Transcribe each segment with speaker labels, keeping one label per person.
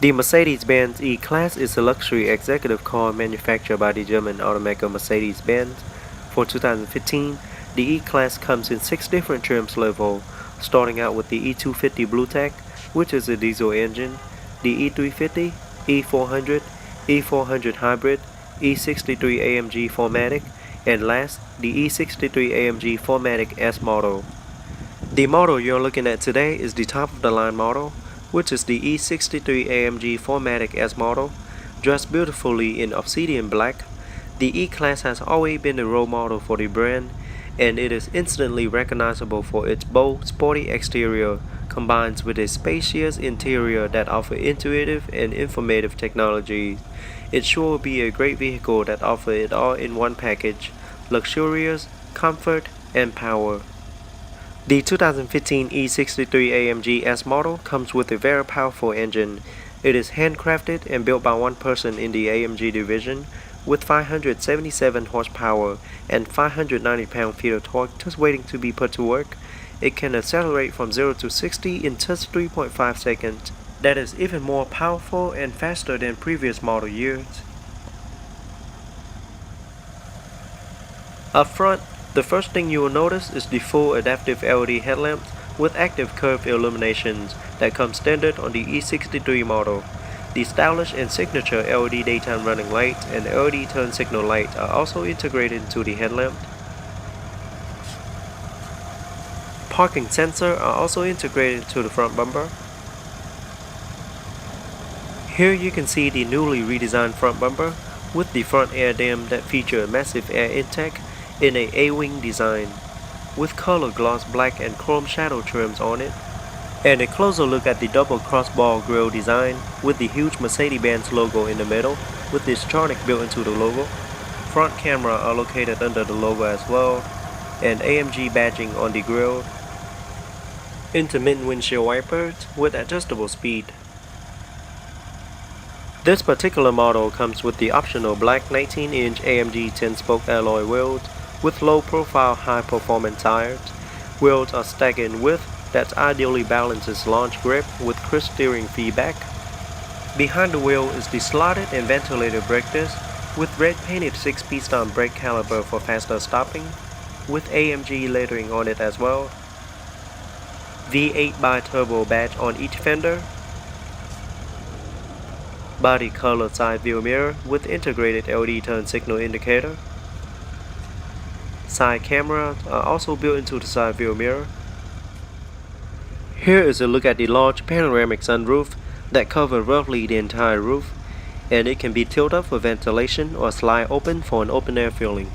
Speaker 1: The Mercedes-Benz E-Class is a luxury executive car manufactured by the German automaker Mercedes-Benz. For 2015, the E-Class comes in 6 different trim levels, starting out with the E250 BlueTech, which is a diesel engine, the E350, E400, E400 Hybrid, E63 AMG 4MATIC, and last, the E63 AMG 4MATIC S model. The model you're looking at today is the top of the line model, which is the E63 AMG 4MATIC S model, dressed beautifully in obsidian black. The E-Class has always been the role model for the brand, and it is instantly recognizable for its bold, sporty exterior combined with a spacious interior that offers intuitive and informative technology. It sure will be a great vehicle that offers it all in one package: luxurious, comfort, and power. The 2015 E63 AMG S model comes with a very powerful engine. It is handcrafted and built by one person in the AMG division with 577 horsepower and 590 pound-feet of torque just waiting to be put to work. It can accelerate from 0 to 60 in just 3.5 seconds. That is even more powerful and faster than previous model years. Up front, the first thing you will notice is the full adaptive LED headlamps with active curved illuminations that come standard on the E63 model. The stylish and signature LED daytime running lights and LED turn signal light are also integrated into the headlamp. Parking sensors are also integrated into the front bumper. Here you can see the newly redesigned front bumper with the front air dam that feature a massive air intake in a A-wing design, with color gloss black and chrome shadow trims on it, and a closer look at the double crossbar grille design with the huge Mercedes-Benz logo in the middle with this Tronic built into the logo. Front camera are located under the logo as well, and AMG badging on the grille. Intermittent windshield wipers with adjustable speed. This particular model comes with the optional black 19-inch AMG 10-spoke alloy wheels with low-profile, high-performance tires. Wheels are stacked in width that ideally balances launch grip with crisp steering feedback. Behind the wheel is the slotted and ventilated brake disc with red-painted 6-piston brake caliper for faster stopping, with AMG lettering on it as well. V8 bi-turbo badge on each fender. Body color side view mirror with integrated LED turn signal indicator. Side cameras are also built into the side view mirror. Here is a look at the large panoramic sunroof that covers roughly the entire roof, and it can be tilted up for ventilation or slide open for an open air feeling.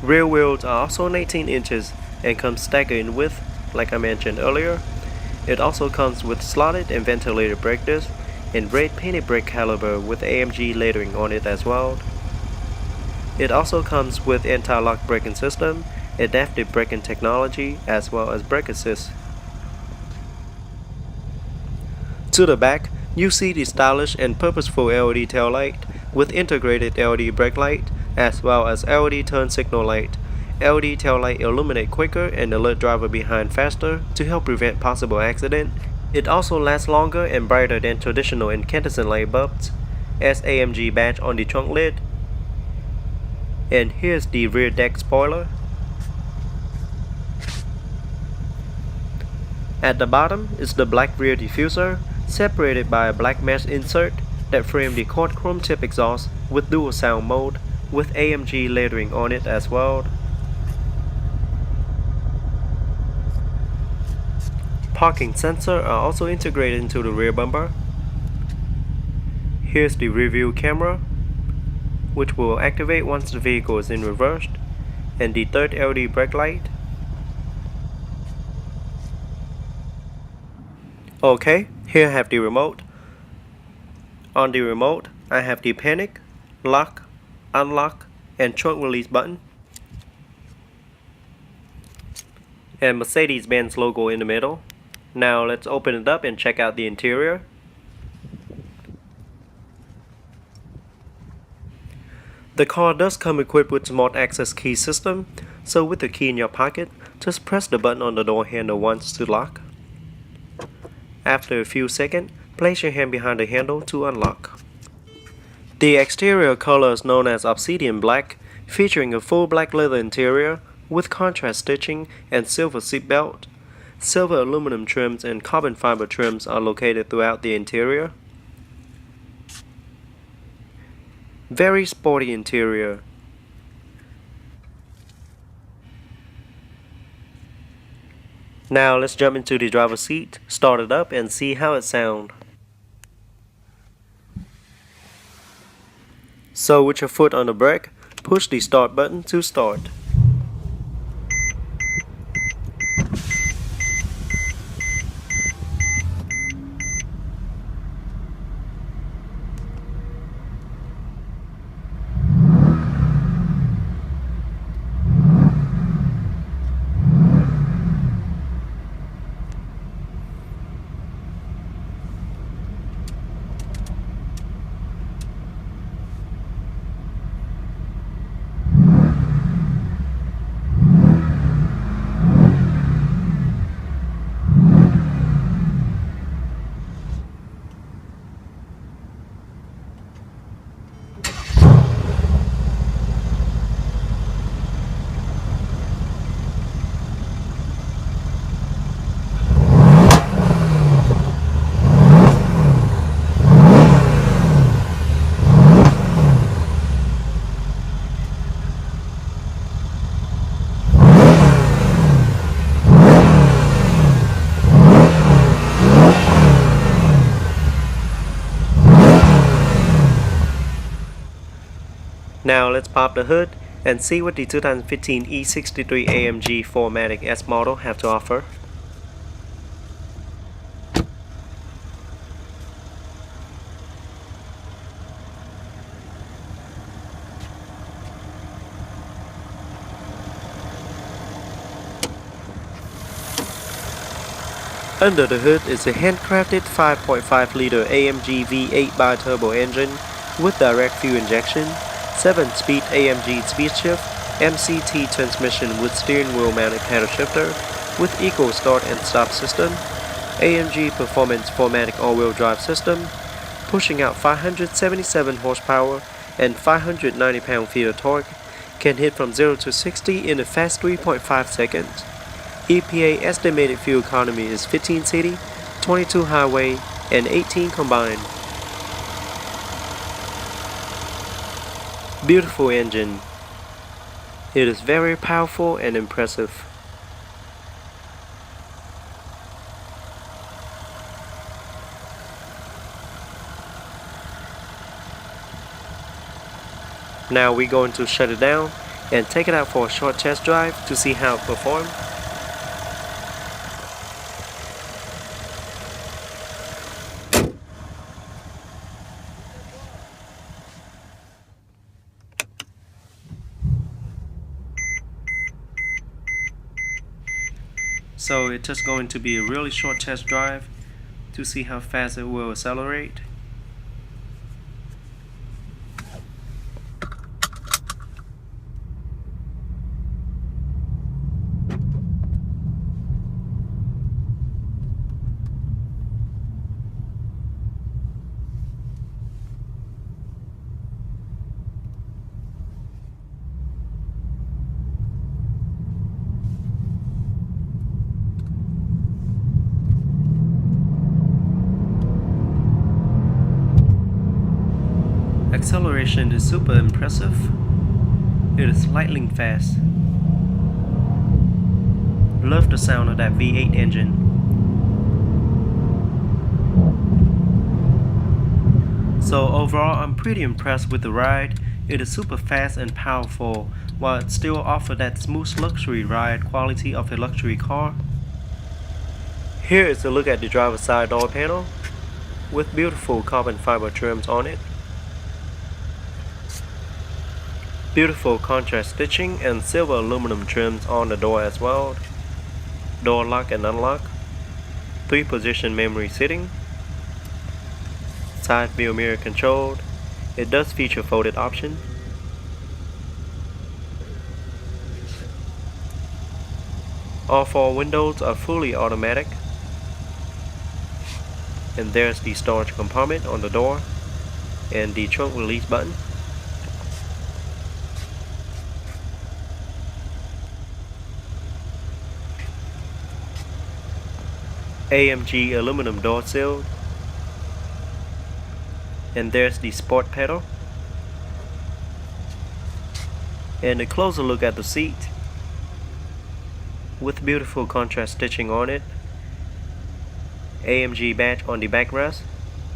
Speaker 1: Rear wheels are also 19 inches and come staggered in width like I mentioned earlier. It also comes with slotted and ventilated brake discs and red painted brake caliper with AMG lettering on it as well. It also comes with anti-lock braking system, adaptive braking technology, as well as brake assist. To the back, you see the stylish and purposeful LED tail light with integrated LED brake light, as well as LED turn signal light. LED tail light illuminate quicker and alert driver behind faster to help prevent possible accident. It also lasts longer and brighter than traditional incandescent light bulbs, as AMG badge on the trunk lid. And here's the rear deck spoiler. At the bottom is the black rear diffuser, separated by a black mesh insert that frame the quad chrome tip exhaust with dual sound mode with AMG lettering on it as well. Parking sensors are also integrated into the rear bumper. Here's the rear view camera, which will activate once the vehicle is in reverse, and the third LED brake light. Okay, here I have the remote. On the remote, I have the panic, lock, unlock, and trunk release button, and Mercedes-Benz logo in the middle. Now let's open it up and check out the interior. The car does come equipped with smart access key system, so with the key in your pocket, Just press the button on the door handle once to lock. After a few seconds, place your hand behind the handle to unlock. The exterior color is known as obsidian black, featuring a full black leather interior with contrast stitching and silver seat belt. Silver aluminum trims and carbon fiber trims are located throughout the interior. Very sporty interior. Now let's jump into the driver's seat, start it up and see how it sounds. So with your foot on the brake, push the start button to start. Now let's pop the hood and see what the 2015 E63 AMG 4 Matic S model have to offer. Under the hood is a handcrafted 5.5-liter AMG V8 bi-turbo engine with direct fuel injection, 7-speed AMG speed shift, MCT transmission with steering wheel mounted paddle shifter with eco start and stop system, AMG Performance 4MATIC all-wheel drive system, pushing out 577 horsepower and 590 pound-feet of torque, can hit from 0 to 60 in a fast 3.5 seconds. EPA estimated fuel economy is 15 city, 22 highway, and 18 combined. Beautiful engine. It is very powerful and impressive. Now we're going to shut it down and take it out for a short test drive to see how it performs. So it's just going to be a really short test drive to see how fast it will accelerate. Acceleration is super impressive. It is lightning fast. Love the sound of that V8 engine. So overall, I'm pretty impressed with the ride. It is super fast and powerful, while it still offers that smooth luxury ride quality of a luxury car. Here is a look at the driver's side door panel with beautiful carbon fiber trims on it. Beautiful contrast stitching and silver aluminum trims on the door as well. Door lock and unlock. 3-position memory seating. Side view mirror controlled. It does feature folded option. All four windows are fully automatic. And there's the storage compartment on the door and the trunk release button. AMG aluminum door sill. And there's the sport pedal. And a closer look at the seat with beautiful contrast stitching on it. AMG badge on the backrest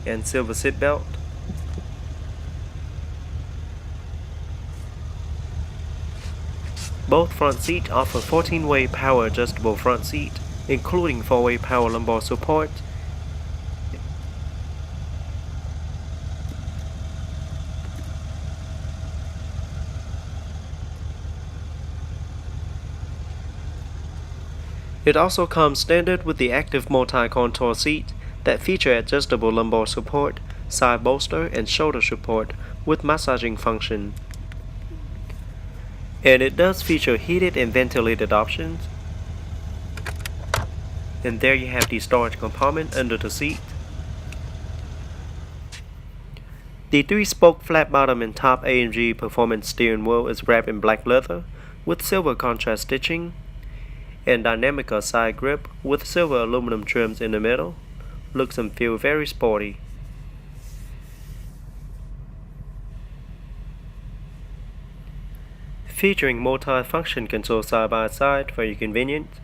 Speaker 1: and silver seat belt. Both front seats offer 14-way power adjustable front seat, including 4-way power lumbar support. It also comes standard with the active multi-contour seat that feature adjustable lumbar support, side bolster, and shoulder support with massaging function. And it does feature heated and ventilated options. And there you have the storage compartment under the seat. The 3-spoke flat bottom and top AMG performance steering wheel is wrapped in black leather with silver contrast stitching, and Dynamica side grip with silver aluminum trims in the middle. Looks and feel very sporty. Featuring multi-function control side by side for your convenience,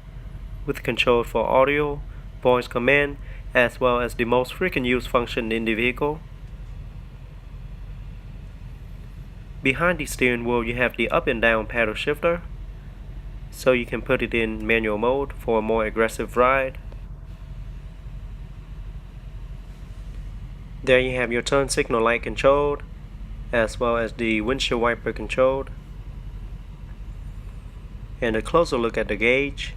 Speaker 1: with control for audio, voice command, as well as the most frequent used function in the vehicle. Behind the steering wheel you have the up and down paddle shifter, so you can put it in manual mode for a more aggressive ride. There you have your turn signal light controlled, as well as the windshield wiper controlled. And a closer look at the gauge.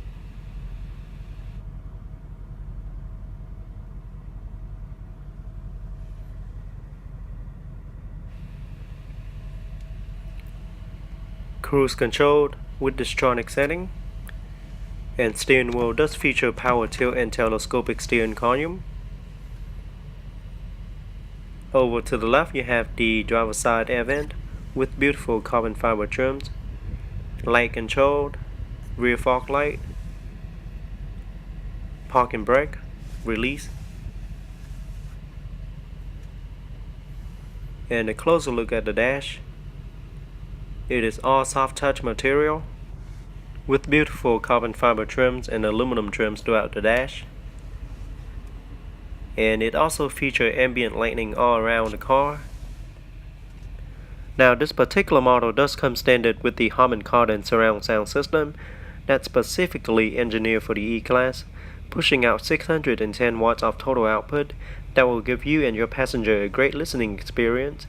Speaker 1: Cruise controlled with Distronic setting, and steering wheel does feature power tilt and telescopic steering column. Over to the left you have the driver's side air vent with beautiful carbon fiber trims, light controlled, rear fog light, parking brake, release, and a closer look at the dash. It is all soft touch material with beautiful carbon fiber trims and aluminum trims throughout the dash. And it also features ambient lighting all around the car. Now this particular model does come standard with the Harman Kardon surround sound system that's specifically engineered for the E-Class, pushing out 610 watts of total output that will give you and your passenger a great listening experience.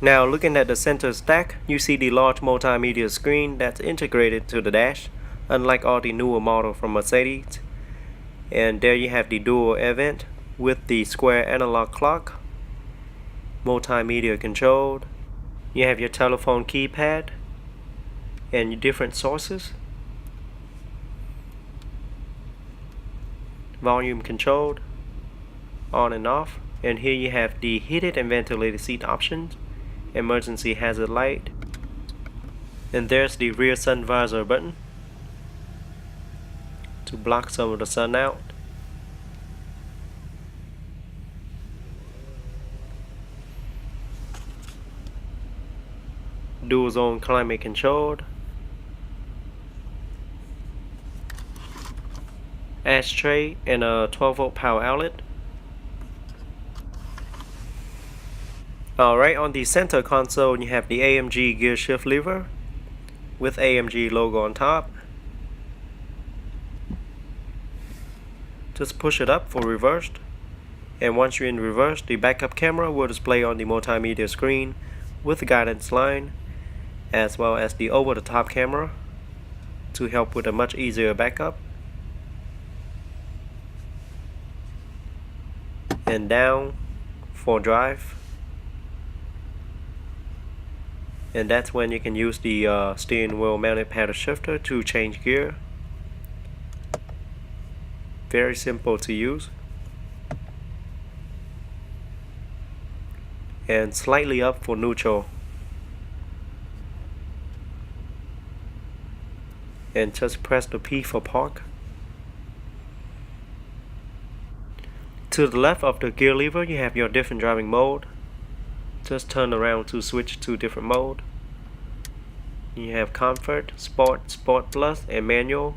Speaker 1: Now looking at the center stack, you see the large multimedia screen that's integrated to the dash, unlike all the newer models from Mercedes. And there you have the dual air vent with the square analog clock, multimedia controlled. You have your telephone keypad and your different sources, volume controlled, on and off. And here you have the heated and ventilated seat options, emergency hazard light, and there's the rear sun visor button to block some of the sun out. Dual zone climate controlled, ashtray, and a 12-volt power outlet. Alright, on the center console you have the AMG gear shift lever with AMG logo on top. Just push it up for reversed, and once you're in reverse, the backup camera will display on the multimedia screen with the guidance line, as well as the over-the-top camera to help with a much easier backup. And down for drive. And that's when you can use the steering wheel mounted paddle shifter to change gear. Very simple to use. And slightly up for neutral. And just press the P for park. To the left of the gear lever, you have your different driving mode. Just turn around to switch to different mode. You have Comfort, Sport, Sport Plus, and Manual.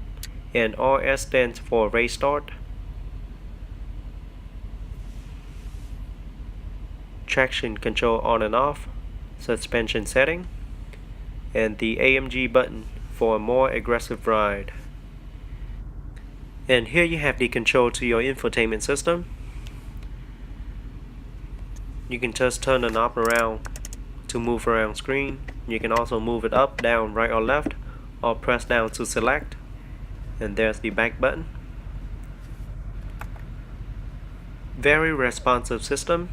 Speaker 1: And RS stands for Race Start. Traction control on and off. Suspension setting. And the AMG button for a more aggressive ride. And here you have the control to your infotainment system. You can just turn the knob around to move around screen. You can also move it up, down, right or left, or press down to select. And there's the back button. Very responsive system.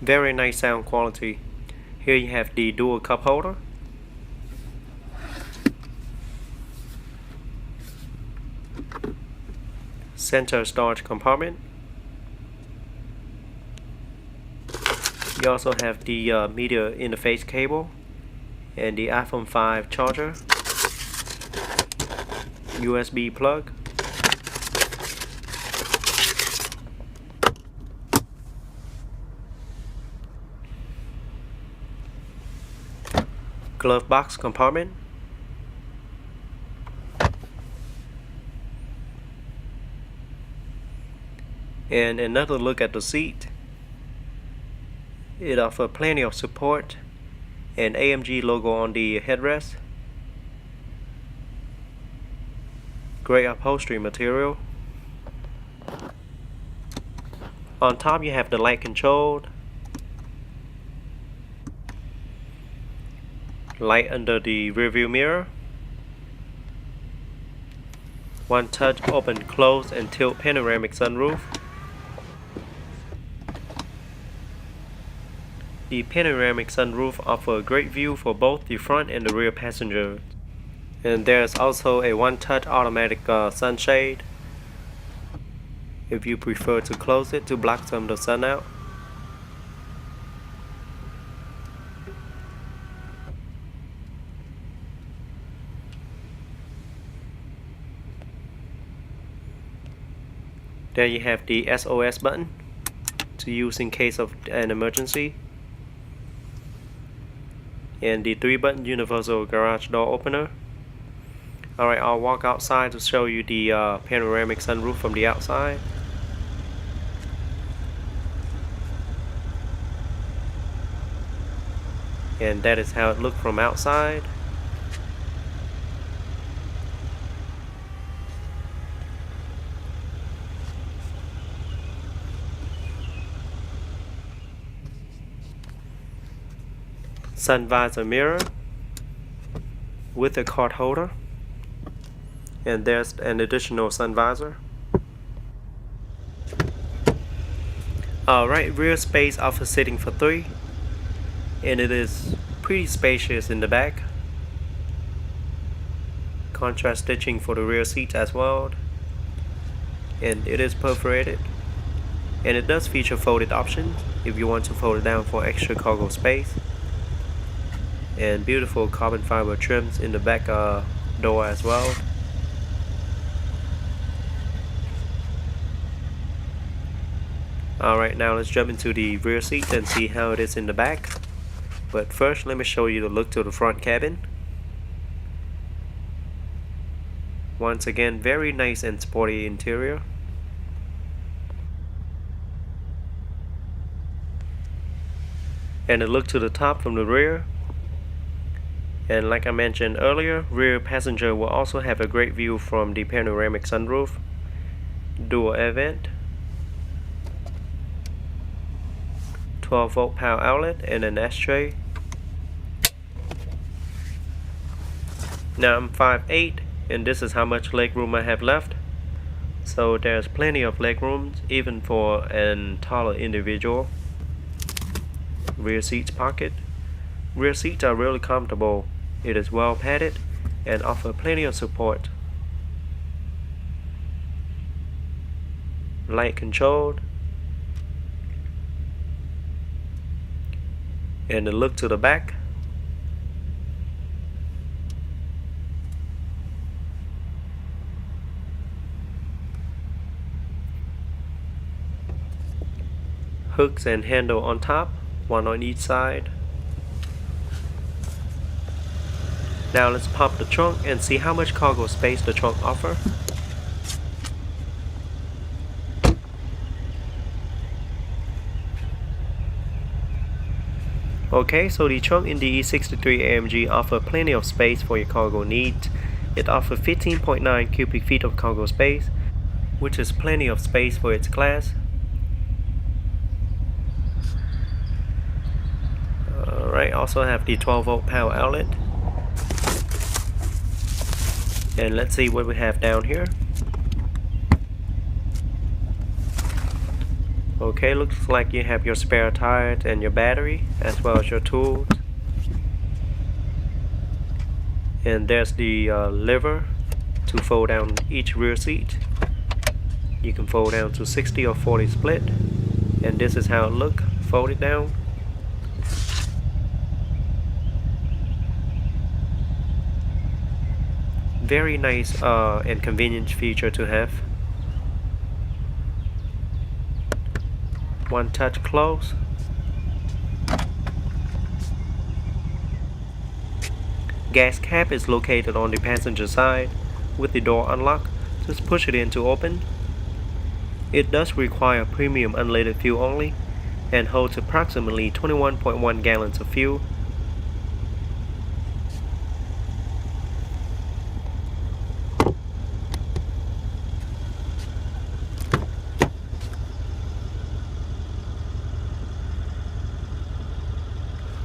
Speaker 1: Very nice sound quality. Here you have the dual cup holder. Center storage compartment. You also have the media interface cable and the iPhone 5 charger, USB plug, glove box compartment, and another look at the seat. It offers plenty of support and AMG logo on the headrest. Great upholstery material. On top you have the light control, light under the rearview mirror, one touch open, close and tilt panoramic sunroof. The panoramic sunroof offers a great view for both the front and the rear passengers. And there's also a one-touch automatic sunshade if you prefer to close it to block some of the sun out. There you have the SOS button to use in case of an emergency. And the 3-button universal garage door opener. Alright, I'll walk outside to show you the panoramic sunroof from the outside. And that is how it looks from outside. Sun visor mirror with a card holder, and there's an additional sun visor. Alright, rear space offers sitting for 3, and it is pretty spacious in the back. Contrast stitching for the rear seats as well, and it is perforated, and it does feature folded options if you want to fold it down for extra cargo space. And beautiful carbon fiber trims in the back door as well. Alright, now let's jump into the rear seat and see how it is in the back. But first, let me show you the look to the front cabin. Once again, very nice and sporty interior. And a look to the top from the rear. And like I mentioned earlier, rear passenger will also have a great view from the panoramic sunroof. Dual air vent, 12-volt power outlet and an ashtray. Now I'm 5'8", and this is how much leg room I have left. So there's plenty of leg room even for a taller individual. Rear seats pocket. Rear seats are really comfortable. It is well padded and offer plenty of support. Light controlled. And a look to the back. Hooks and handle on top, one on each side. Now let's pop the trunk and see how much cargo space the trunk offers. Okay, so the trunk in the E63 AMG offers plenty of space for your cargo needs. It offers 15.9 cubic feet of cargo space, which is plenty of space for its class. Alright, also have the 12-volt power outlet. And let's see what we have down here. Okay, looks like you have your spare tires and your battery, as well as your tools. And there's the lever to fold down each rear seat. You can fold down to 60 or 40 split. And this is how it looks, folded down. Very nice and convenient feature to have. One touch close. Gas cap is located on the passenger side with the door unlocked. Just push it in to open. It does require premium unleaded fuel only and holds approximately 21.1 gallons of fuel.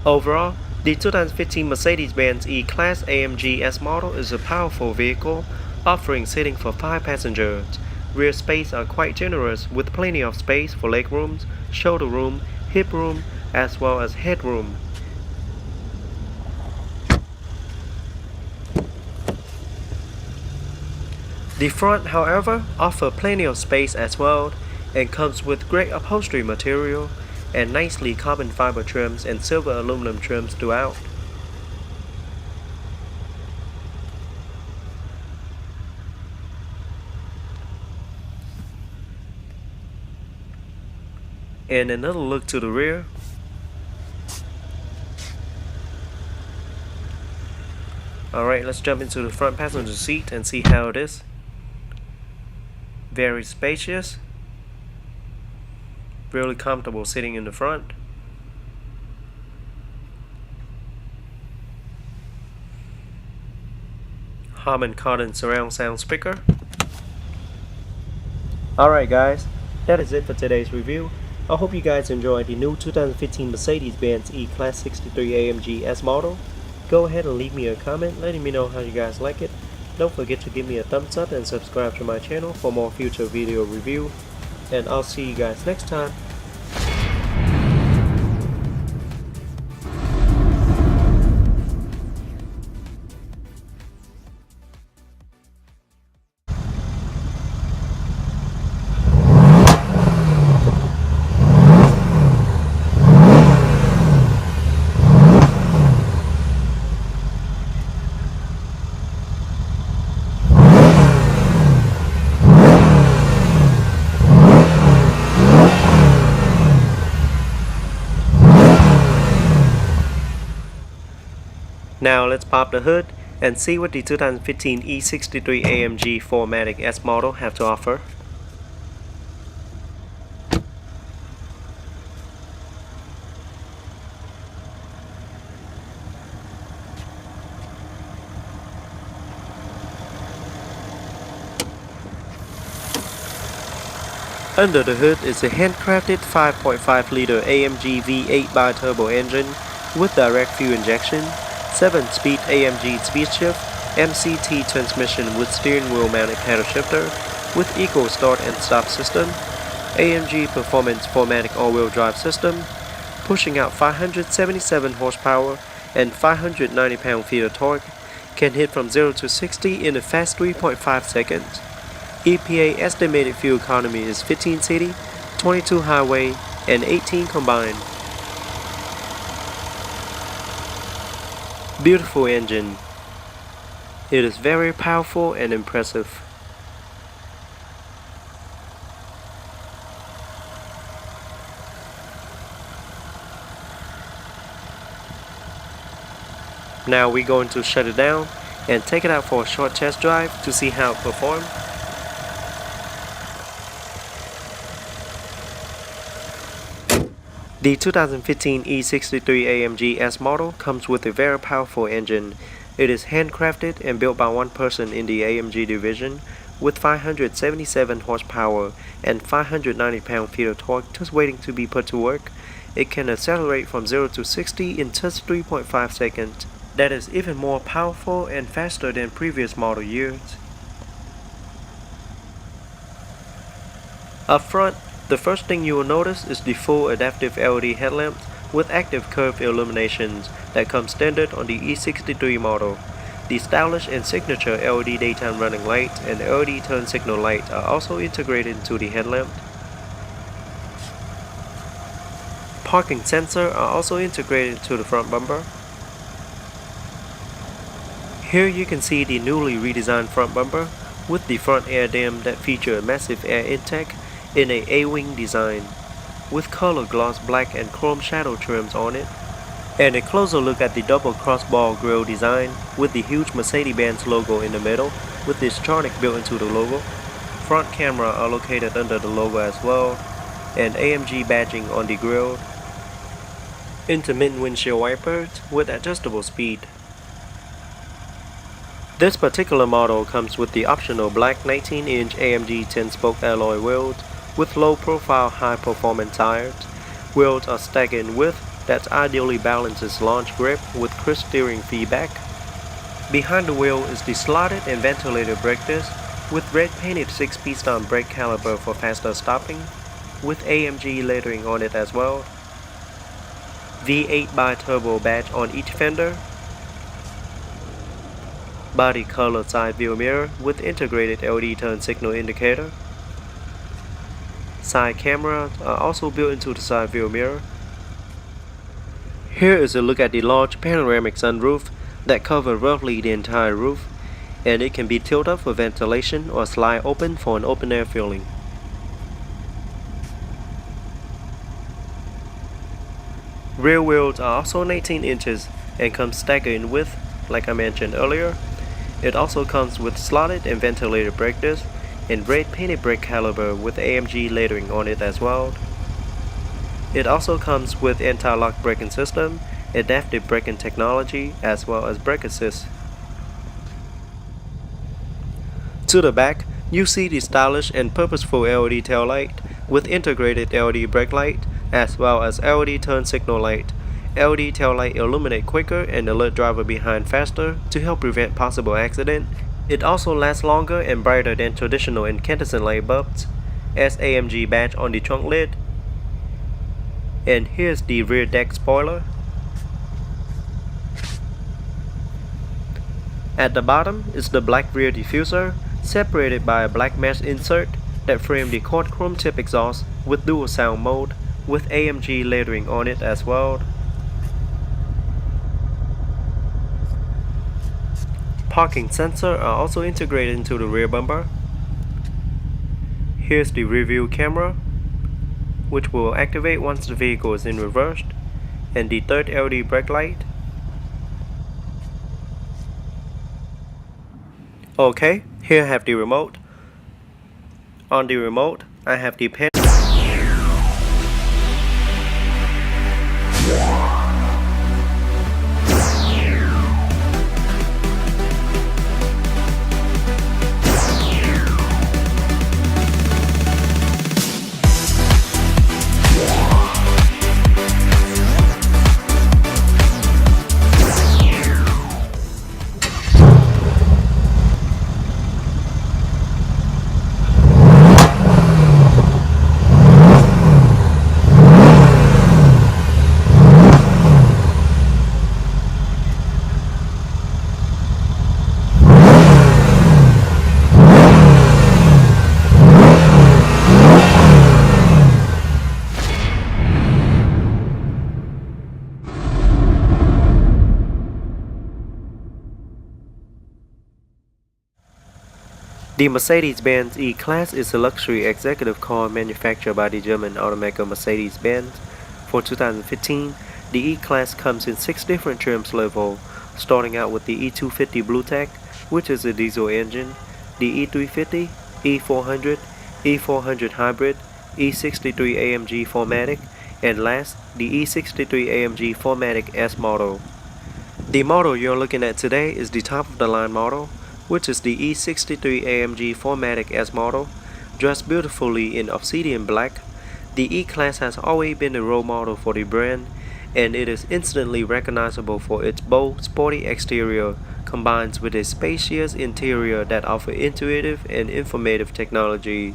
Speaker 1: Overall, the 2015 Mercedes-Benz E-Class AMG S model is a powerful vehicle, offering seating for 5 passengers. Rear space are quite generous with plenty of space for leg rooms, shoulder room, hip room, as well as headroom. The front, however, offers plenty of space as well and comes with great upholstery material and nicely carbon fiber trims and silver aluminum trims throughout. And another look to the rear. Alright, let's jump into the front passenger seat and see how it is. Very spacious. Really comfortable sitting in the front. Harman Kardon surround sound speaker. Alright guys, that is it for today's review. I hope you guys enjoyed the new 2015 Mercedes-Benz E-Class 63 AMG S model. Go ahead and leave me a comment letting me know how you guys like it. Don't forget to give me a thumbs up and subscribe to my channel for more future video review. And I'll see you guys next time. Now let's pop the hood and see what the 2015 E63 AMG 4 Matic S model have to offer. Under the hood is a handcrafted 5.5 liter AMG V8 bi-turbo engine with direct fuel injection, 7-speed AMG speed shift, MCT transmission with steering wheel mounted paddle shifter with eco start and stop system, AMG Performance 4MATIC all-wheel drive system, pushing out 577 horsepower and 590 pound-feet of torque, can hit from 0 to 60 in a fast 3.5 seconds. EPA estimated fuel economy is 15 city, 22 highway, and 18 combined. Beautiful engine. It is very powerful and impressive. Now we're going to shut it down and take it out for a short test drive to see how it performs. The 2015 E63 AMG S model comes with a very powerful engine. It is handcrafted and built by one person in the AMG division with 577 horsepower and 590 pound-feet of torque just waiting to be put to work. It can accelerate from 0 to 60 in just 3.5 seconds. That is even more powerful and faster than previous model years. Up front, the first thing you will notice is the full adaptive LED headlamps with active curve illuminations that come standard on the E63 model. The stylish and signature LED daytime running light and LED turn signal light are also integrated into the headlamp. Parking sensors are also integrated into the front bumper. Here you can see the newly redesigned front bumper with the front air dam that feature a massive air intake in a A-wing design with color gloss black and chrome shadow trims on it, and a closer look at the double crossbar grille design with the huge Mercedes-Benz logo in the middle with this Tronic built into the logo. Front camera are located under the logo as well, and AMG badging on the grille. Intermittent windshield wipers with adjustable speed. This particular model comes with the optional black 19-inch AMG 10-spoke alloy wheels with low-profile, high-performance tires. Wheels are staggered in width that ideally balances launch grip with crisp steering feedback. Behind the wheel is the slotted and ventilated brake disc with red-painted 6-piston brake caliper for faster stopping, with AMG lettering on it as well. V8 bi-turbo badge on each fender. Body color side view mirror with integrated LED turn signal indicator. Side cameras are also built into the side view mirror. Here is a look at the large panoramic sunroof that covers roughly the entire roof, and it can be tilted up for ventilation or slide open for an open air feeling. Rear wheels are also 19 inches and come staggered in width like I mentioned earlier. It also comes with slotted and ventilated brake discs and red painted brake caliper with AMG lettering on it as well. It also comes with anti-lock braking system, adaptive braking technology, as well as brake assist. To the back, you see the stylish and purposeful LED tail light with integrated LED brake light, as well as LED turn signal light. LED tail light illuminate quicker and alert driver behind faster to help prevent possible accident. It also lasts longer and brighter than traditional incandescent light bulbs, as AMG badge on the trunk lid. And here's the rear deck spoiler. At the bottom is the black rear diffuser, separated by a black mesh insert that frame the quad chrome tip exhaust with dual sound mode with AMG lettering on it as well. Parking sensors are also integrated into the rear bumper. Here's the rear view camera, which will activate once the vehicle is in reverse, and the third LED brake light. Okay, here I have the remote. On the remote, I have the pen. The Mercedes-Benz E-Class is a luxury executive car manufactured by the German automaker Mercedes-Benz. For 2015, the E-Class comes in 6 different trims level, starting out with the E250 BlueTech, which is a diesel engine, the E350, E400, E400 Hybrid, E63 AMG 4MATIC, and last, the E63 AMG 4MATIC S model. The model you're looking at today is the top of the line model, which is the E63 AMG 4MATIC S model, dressed beautifully in obsidian black. The E-Class has always been a role model for the brand, and it is instantly recognizable for its bold, sporty exterior combined with a spacious interior that offers intuitive and informative technology.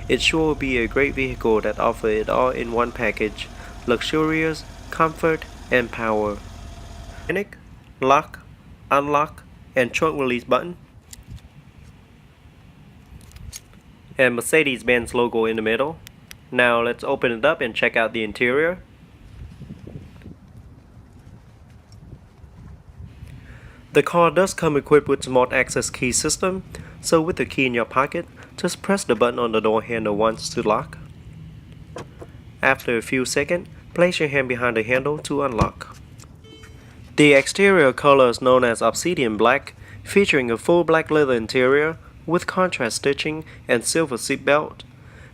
Speaker 1: It sure will be a great vehicle that offers it all in one package: luxurious, comfort, and power. Panic, lock, unlock, and trunk release button, and Mercedes-Benz logo in the middle. Now let's open it up and check out the interior. The car does come equipped with smart access key system, so with the key in your pocket, just press the button on the door handle once to lock. After a few seconds, place your hand behind the handle to unlock. The exterior color is known as obsidian black, featuring a full black leather interior with contrast stitching and silver seat belt.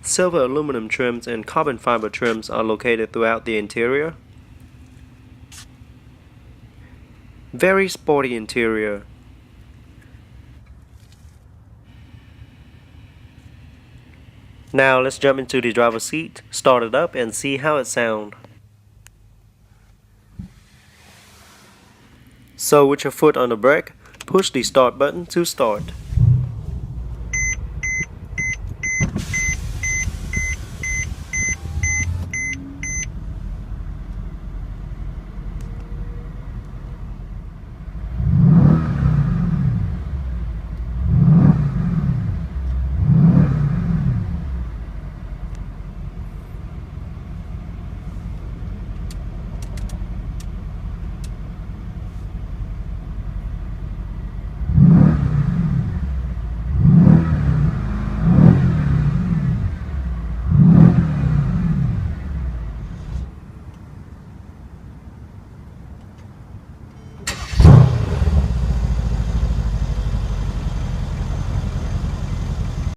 Speaker 1: Silver aluminum trims and carbon fiber trims are located throughout the interior. Very sporty interior. Now let's jump into the driver's seat, start it up, and see how it sounds. So with your foot on the brake, push the start button to start.